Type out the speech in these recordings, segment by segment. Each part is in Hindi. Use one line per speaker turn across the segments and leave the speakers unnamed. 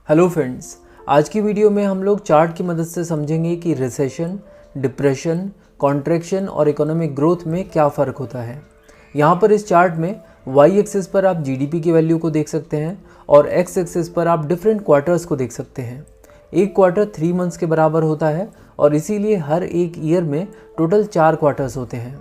हेलो फ्रेंड्स, आज की वीडियो में हम लोग चार्ट की मदद से समझेंगे कि रिसेशन, डिप्रेशन, कॉन्ट्रैक्शन और इकोनॉमिक ग्रोथ में क्या फ़र्क होता है। यहाँ पर इस चार्ट में वाई एक्सिस पर आप जीडीपी की वैल्यू को देख सकते हैं और एक्स एक्सिस पर आप डिफरेंट क्वार्टर्स को देख सकते हैं। एक क्वार्टर 3 मंथ्स के बराबर होता है और इसीलिए हर एक ईयर में टोटल 4 क्वार्टर्स होते हैं।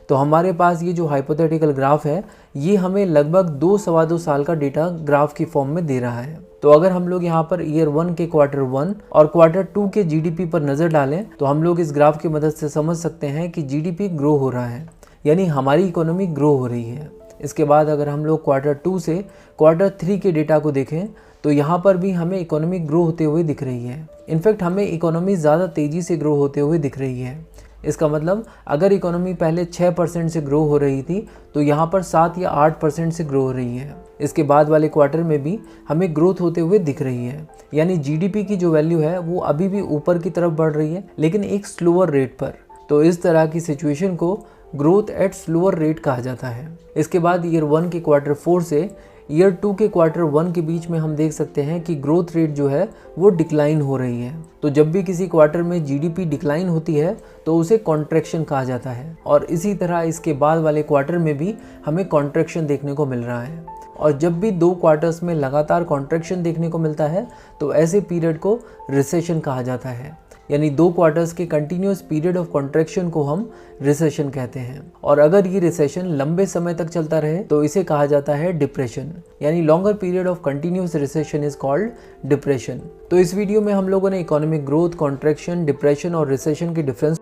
तो हमारे पास ये जो हाइपोथेटिकल ग्राफ है ये हमें लगभग 2-2.25 साल का डेटा ग्राफ की फॉर्म में दे रहा है। तो अगर हम लोग यहाँ पर ईयर 1 के क्वार्टर 1 और क्वार्टर 2 के जीडीपी पर नज़र डालें तो हम लोग इस ग्राफ की मदद से समझ सकते हैं कि जीडीपी ग्रो हो रहा है, यानी हमारी इकोनॉमी ग्रो हो रही है। इसके बाद अगर हम लोग क्वार्टर 2 से क्वार्टर 3 के डेटा को देखें तो यहाँ पर भी हमें इकोनॉमी ग्रो होते हुए दिख रही है। इनफैक्ट हमें इकोनॉमी ज़्यादा तेज़ी से ग्रो होते हुए दिख रही है। इसका मतलब अगर इकोनॉमी पहले 6% से ग्रो हो रही थी तो यहाँ पर 7 या 8% से ग्रो हो रही है। इसके बाद वाले क्वार्टर में भी हमें ग्रोथ होते हुए दिख रही है, यानी जीडीपी की जो वैल्यू है वो अभी भी ऊपर की तरफ बढ़ रही है, लेकिन एक स्लोअर रेट पर। तो इस तरह की सिचुएशन को ग्रोथ एट स्लोअर रेट कहा जाता है। इसके बाद ईयर 1 के क्वार्टर 4 से ईयर 2 के क्वार्टर 1 के बीच में हम देख सकते हैं कि ग्रोथ रेट जो है वो डिक्लाइन हो रही है। तो जब भी किसी क्वार्टर में जीडीपी डिक्लाइन होती है तो उसे कॉन्ट्रैक्शन कहा जाता है और इसी तरह इसके बाद वाले क्वार्टर में भी हमें कॉन्ट्रैक्शन देखने को मिल रहा है। और जब भी 2 क्वार्टर्स में लगातार कॉन्ट्रैक्शन देखने को मिलता है तो ऐसे पीरियड को रिसेशन कहा जाता है, यानी 2 क्वार्टर्स के कंटिन्यूस पीरियड ऑफ कॉन्ट्रैक्शन को हम रिसेशन कहते हैं। और अगर ये रिसेशन लंबे समय तक चलता रहे तो इसे कहा जाता है डिप्रेशन, यानी longer period of continuous recession is called depression. तो इस वीडियो में हम लोगों ने इकोनॉमिक ग्रोथ, कॉन्ट्रैक्शन, डिप्रेशन और रिसेशन के डिफरेंस